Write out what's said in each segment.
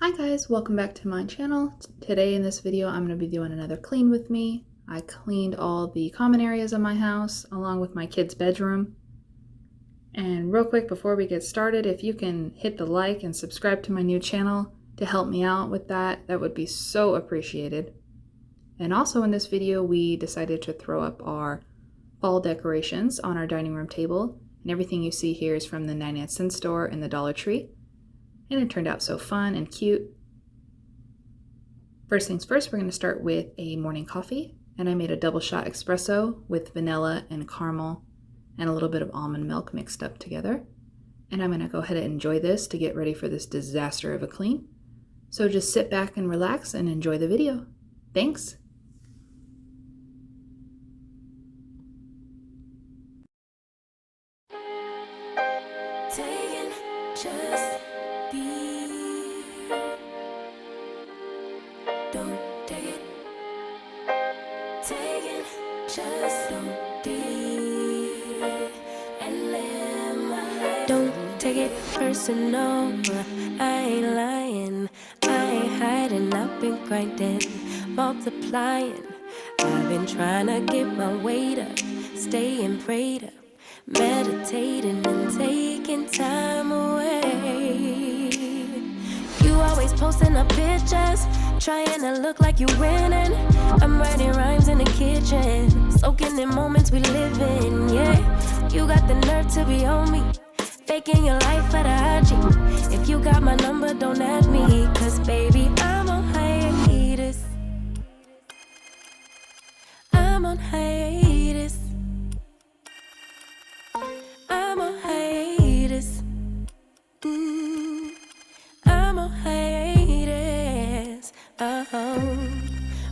Hi guys, welcome back to my channel. Today in this video I'm going to be doing another clean with me. I cleaned all the common areas of my house along with my kids' bedroom. And real quick before we get started, if you can hit the like and subscribe to my new channel to help me out with that, that would be so appreciated. And also in this video we decided to throw up our fall decorations on our dining room table, and everything you see here is from the 99-cent store and the Dollar Tree. And it turned out so fun and cute. First things first, we're going to start with a morning coffee. And I made a double shot espresso with vanilla and caramel and a little bit of almond milk mixed up together. And I'm going to go ahead and enjoy this to get ready for this disaster of a clean. So just sit back and relax and enjoy the video. Thanks! Don't take it personal, I ain't lying, I ain't hiding, I've been grinding, multiplying. I've been trying to get my weight up, staying prayed up, meditating and taking time away. You always posting up pictures, trying to look like you winning. I'm writing rhymes in the kitchen, soaking in moments we live in, yeah. You got the nerve to be on me, faking your life for the IG. If you got my number, don't add me, cause baby, I'm on hiatus. I'm on hiatus. I'm on hiatus. I'm on hiatus.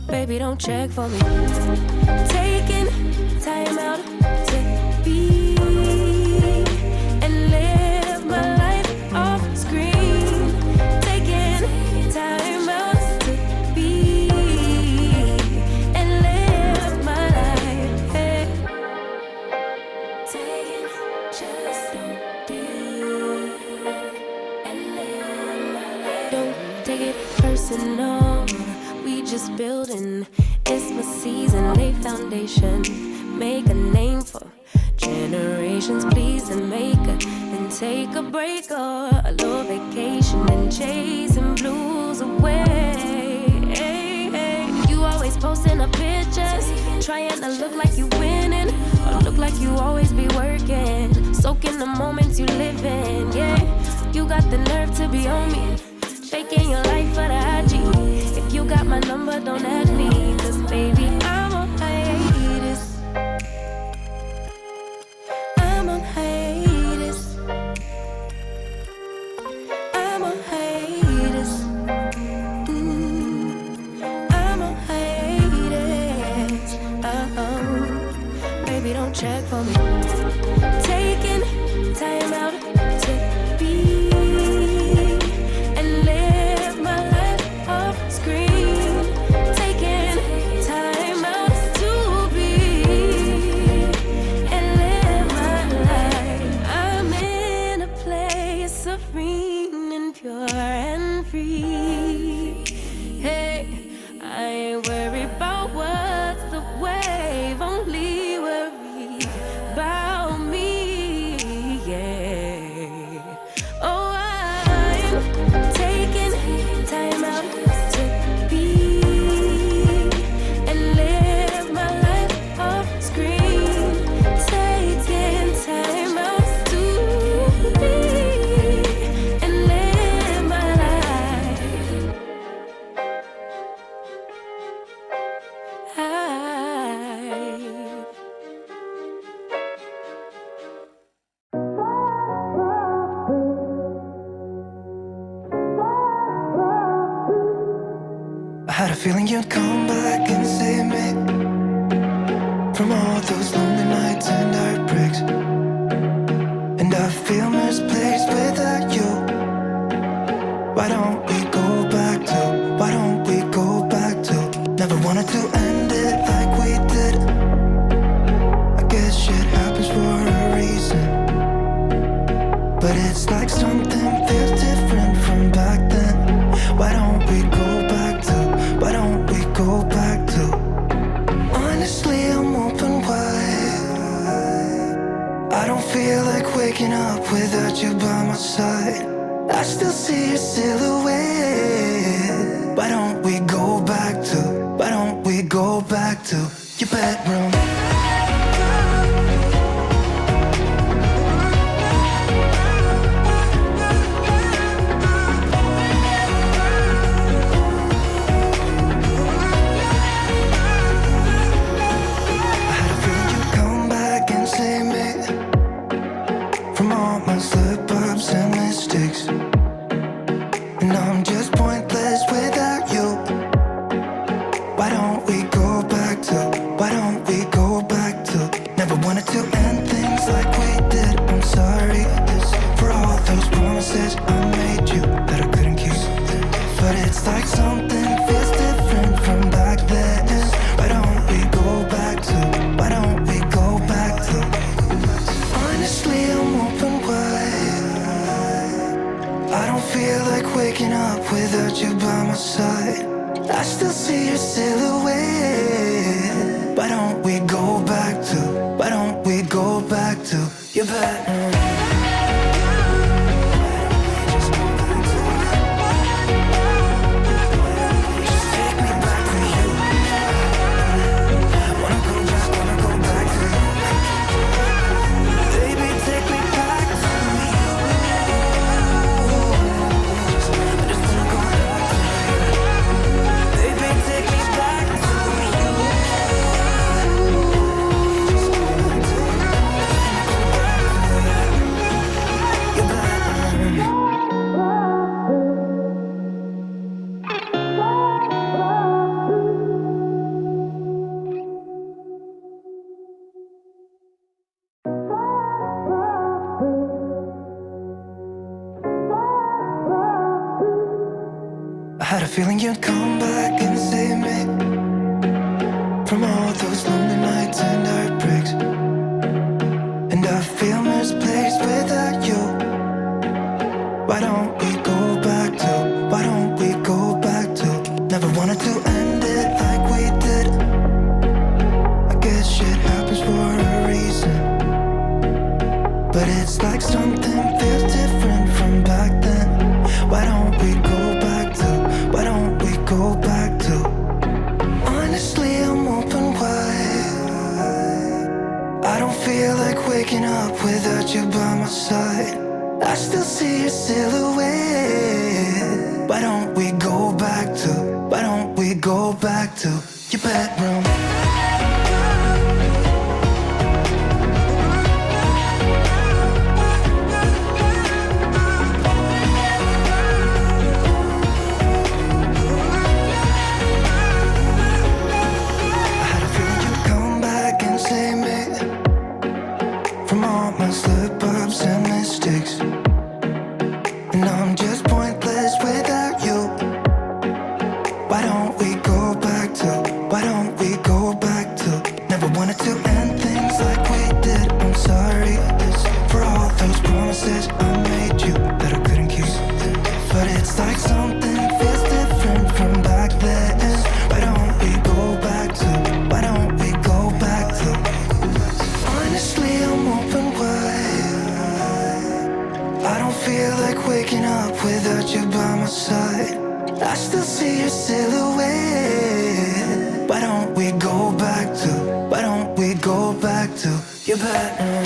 Baby, don't check for me. Taking time out to be and live my life off screen. Taking time out to be and live my life. Hey. Taking just don't be and live my life. Don't take it personal. We just building. It's my season, lay foundation. Make a name for generations, please, and make a and take a break or a little vacation and chasing blues away. Hey, hey. You always posting up pictures, trying to look like you winning, or look like you always be working, soaking the moments you live in. Yeah, you got the nerve to be on me, faking your life for the IG. If you got my number, don't add me, cause baby, I'm on hiatus. I'm on hiatus. I'm on hiatus. I'm on hiatus. Baby, don't check for me. Taking time out to be and live my life off screen. Taking time out to be and live my life. I'm in a place serene and pure and free. Hey, I ain't worried about what's the wave, only worry about me, yeah. Oh, I'm taking time out to be and live my life off screen. Taking time out to be and live my life. I had a feeling you'd come back and save me from all those lonely nights and heartbreaks. And I feel misplaced without you. Why don't we go back to, why don't we go back to? Never wanted to end it like we did. I guess shit happens for a reason. But it's like something feels different from back then. Why still see your silhouette. Why don't we go back to your bedroom? Without you by my side, I still see your silhouette. Why don't we go back to your bedroom? I had a feeling you'd come back and save me from all those lonely nights and heartbreaks. And I feel misplaced without you. Why don't we go back to never wanted to end it like we did. I guess shit happens for a reason, but it's like something feels different from back then. Why don't we go back to honestly, I'm open wide. I don't feel like waking up without you by my side. I still see your silhouette. Why don't we go back to your bedroom? Without you by my side, I still see your silhouette. Why don't we go back to your bedroom?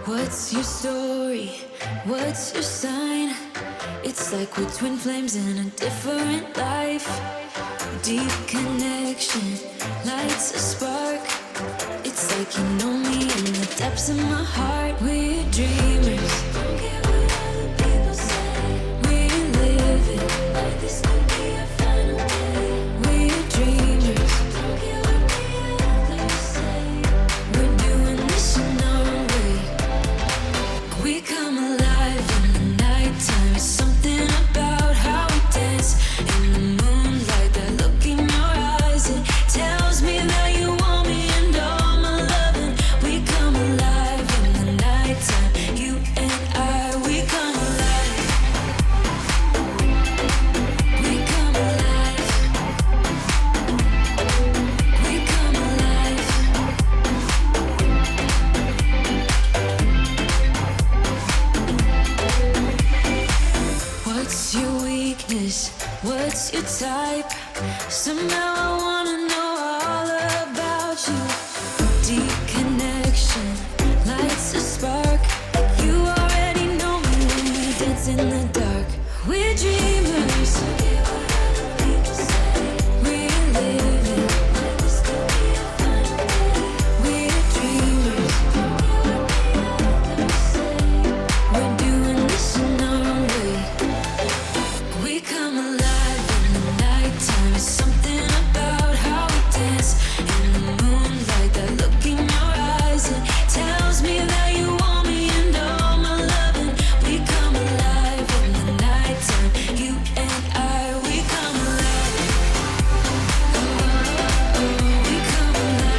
What's your story? What's your sign? It's like we're twin flames in a different life. Deep connection lights a spark. It's like you know me in the the depths of my heart. We're dreamers. Don't care what other people say. We're living like this could be our final day. We're dreamers. Don't care what the others say. We're doing this in our way. We come alive in the nighttime. It's something about how we dance in the moonlight. That look in your eyes, it tells me that you want me and all my loving. We come alive in the nighttime. You and I, we come alive. We come alive. We come alive. What's your weakness? What's your type? Somehow I want